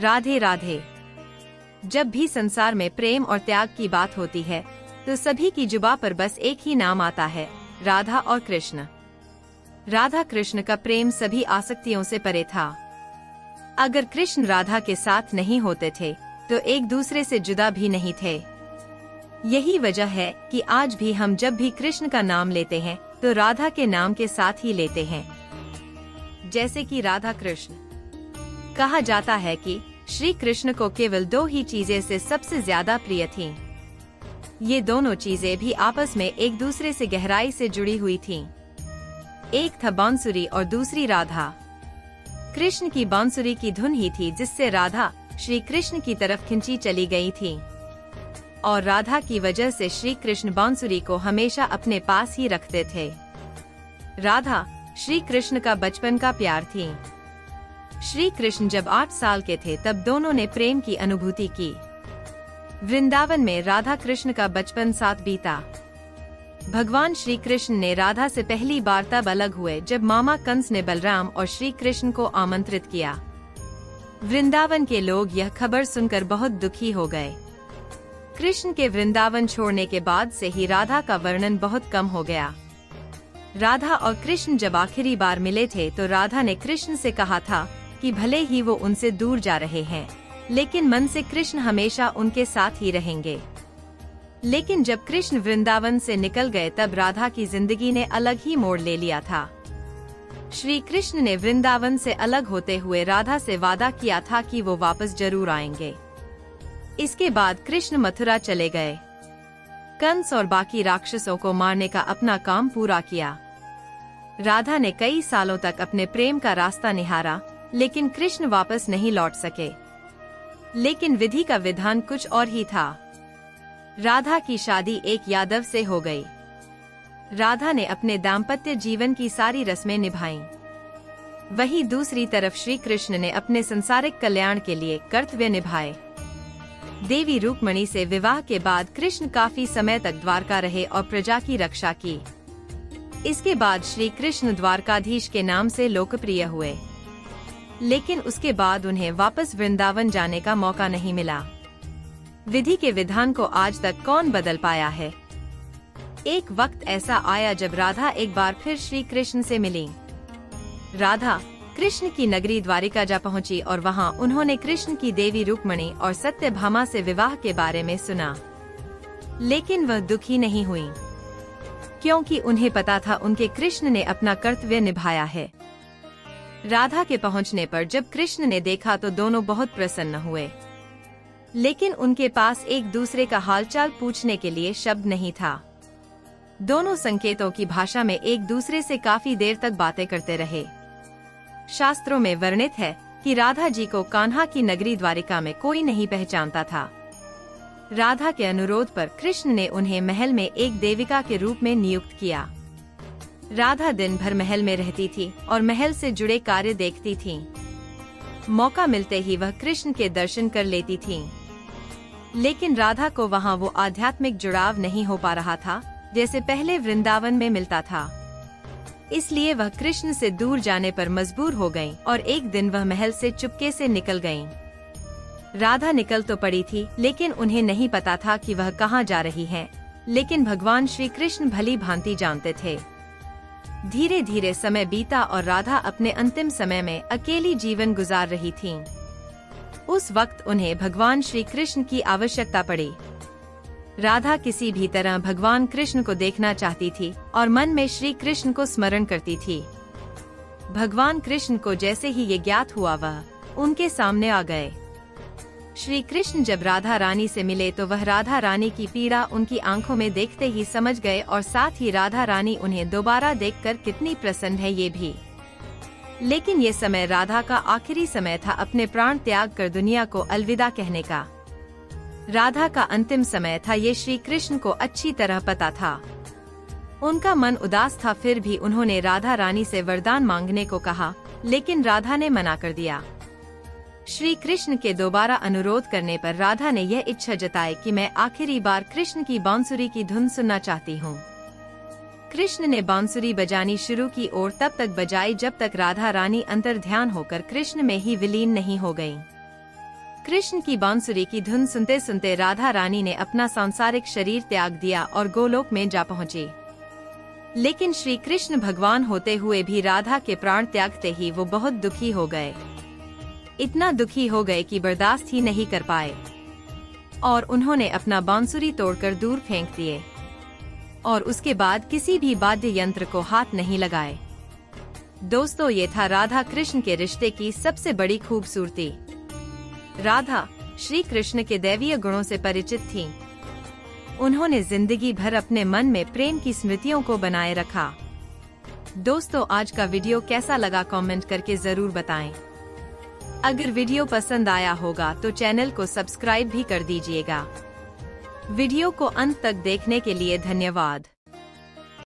राधे राधे। जब भी संसार में प्रेम और त्याग की बात होती है तो सभी की जुबां पर बस एक ही नाम आता है, राधा और कृष्ण। राधा कृष्ण का प्रेम सभी आसक्तियों से परे था। अगर कृष्ण राधा के साथ नहीं होते थे तो एक दूसरे से जुदा भी नहीं थे। यही वजह है कि आज भी हम जब भी कृष्ण का नाम लेते हैं तो राधा के नाम के साथ ही लेते हैं। जैसे कि राधा कृष्ण। कहा जाता है कि श्री कृष्ण को केवल दो ही चीजें से सबसे ज्यादा प्रिय थीं। ये दोनों चीजें भी आपस में एक दूसरे से गहराई से जुड़ी हुई थीं। एक था बांसुरी और दूसरी राधा। कृष्ण की बांसुरी की धुन ही थी जिससे राधा श्री कृष्ण की तरफ खिंची चली गई थी, और राधा की वजह से श्री कृष्ण बांसुरी को हमेशा अपने पास ही रखते थे। राधा श्री कृष्ण का बचपन का प्यार थी। श्री कृष्ण जब 8 साल के थे तब दोनों ने प्रेम की अनुभूति की। वृंदावन में राधा कृष्ण का बचपन साथ बीता। भगवान श्री कृष्ण ने राधा से पहली बार तब अलग हुए जब मामा कंस ने बलराम और श्री कृष्ण को आमंत्रित किया। वृंदावन के लोग यह खबर सुनकर बहुत दुखी हो गए। कृष्ण के वृंदावन छोड़ने के बाद से ही राधा का वर्णन बहुत कम हो गया। राधा और कृष्ण जब आखिरी बार मिले थे तो राधा ने कृष्ण से कहा था कि भले ही वो उनसे दूर जा रहे हैं, लेकिन मन से कृष्ण हमेशा उनके साथ ही रहेंगे। लेकिन जब कृष्ण वृंदावन से निकल गए तब राधा की जिंदगी ने अलग ही मोड़ ले लिया था। श्री कृष्ण ने वृंदावन से अलग होते हुए राधा से वादा किया था कि वो वापस जरूर आएंगे। इसके बाद कृष्ण मथुरा चले गए। कंस और बाकी राक्षसों को मारने का अपना काम पूरा किया। राधा ने कई सालों तक अपने प्रेम का रास्ता निहारा, लेकिन कृष्ण वापस नहीं लौट सके। लेकिन विधि का विधान कुछ और ही था। राधा की शादी एक यादव से हो गई। राधा ने अपने दाम्पत्य जीवन की सारी रस्में निभाईं। वहीं दूसरी तरफ श्री कृष्ण ने अपने संसारिक कल्याण के लिए कर्तव्य निभाए। देवी रुक्मिणी से विवाह के बाद कृष्ण काफी समय तक द्वारका रहे और प्रजा की रक्षा की। इसके बाद श्री कृष्ण द्वारकाधीश के नाम से लोकप्रिय हुए, लेकिन उसके बाद उन्हें वापस वृंदावन जाने का मौका नहीं मिला। विधि के विधान को आज तक कौन बदल पाया है। एक वक्त ऐसा आया जब राधा एक बार फिर श्री कृष्ण से मिली। राधा कृष्ण की नगरी द्वारिका जा पहुंची और वहां उन्होंने कृष्ण की देवी रुक्मिणी और सत्यभामा से विवाह के बारे में सुना। लेकिन वह दुखी नहीं हुई, क्योंकि उन्हें पता था उनके कृष्ण ने अपना कर्तव्य निभाया है। राधा के पहुंचने पर जब कृष्ण ने देखा तो दोनों बहुत प्रसन्न हुए, लेकिन उनके पास एक दूसरे का हालचाल पूछने के लिए शब्द नहीं था। दोनों संकेतों की भाषा में एक दूसरे से काफी देर तक बातें करते रहे। शास्त्रों में वर्णित है कि राधा जी को कान्हा की नगरी द्वारिका में कोई नहीं पहचानता था। राधा के अनुरोध पर कृष्ण ने उन्हें महल में एक देविका के रूप में नियुक्त किया। राधा दिन भर महल में रहती थी और महल से जुड़े कार्य देखती थी। मौका मिलते ही वह कृष्ण के दर्शन कर लेती थी। लेकिन राधा को वहाँ वो आध्यात्मिक जुड़ाव नहीं हो पा रहा था जैसे पहले वृंदावन में मिलता था। इसलिए वह कृष्ण से दूर जाने पर मजबूर हो गईं और एक दिन वह महल से चुपके से निकल गईं। राधा निकल तो पड़ी थी, लेकिन उन्हें नहीं पता था कि वह कहाँ जा रही हैं। लेकिन भगवान श्री कृष्ण भली भांति जानते थे। धीरे धीरे समय बीता और राधा अपने अंतिम समय में अकेली जीवन गुजार रही थीं। उस वक्त उन्हें भगवान श्री कृष्ण की आवश्यकता पड़ी। राधा किसी भी तरह भगवान कृष्ण को देखना चाहती थी और मन में श्री कृष्ण को स्मरण करती थी। भगवान कृष्ण को जैसे ही ये ज्ञात हुआ वह उनके सामने आ गए। श्री कृष्ण जब राधा रानी से मिले तो वह राधा रानी की पीड़ा उनकी आंखों में देखते ही समझ गए और साथ ही राधा रानी उन्हें दोबारा देखकर कितनी प्रसन्न है ये भी। लेकिन ये समय राधा का आखिरी समय था अपने प्राण त्याग कर दुनिया को अलविदा कहने का। राधा का अंतिम समय था ये श्री कृष्ण को अच्छी तरह पता था। उनका मन उदास था, फिर भी उन्होंने राधा रानी से वरदान मांगने को कहा, लेकिन राधा ने मना कर दिया। श्री कृष्ण के दोबारा अनुरोध करने पर राधा ने यह इच्छा जताई कि मैं आखिरी बार कृष्ण की बांसुरी की धुन सुनना चाहती हूँ। कृष्ण ने बांसुरी बजानी शुरू की और तब तक बजाई जब तक राधा रानी अंतर ध्यान होकर कृष्ण में ही विलीन नहीं हो गयी। कृष्ण की बांसुरी की धुन सुनते सुनते राधा रानी ने अपना सांसारिक शरीर त्याग दिया और गोलोक में जा पहुंची। लेकिन श्री कृष्ण भगवान होते हुए भी राधा के प्राण त्यागते ही वो बहुत दुखी हो गए। इतना दुखी हो गए कि बर्दाश्त ही नहीं कर पाए और उन्होंने अपना बांसुरी तोड़कर दूर फेंक दिए और उसके बाद किसी भी वाद्य यंत्र को हाथ नहीं लगाए। दोस्तों, ये था राधा कृष्ण के रिश्ते की सबसे बड़ी खूबसूरती। राधा श्री कृष्ण के दैवीय गुणों से परिचित थीं। उन्होंने जिंदगी भर अपने मन में प्रेम की स्मृतियों को बनाए रखा। दोस्तों, आज का वीडियो कैसा लगा कमेंट करके जरूर बताएं। अगर वीडियो पसंद आया होगा तो चैनल को सब्सक्राइब भी कर दीजिएगा। वीडियो को अंत तक देखने के लिए धन्यवाद।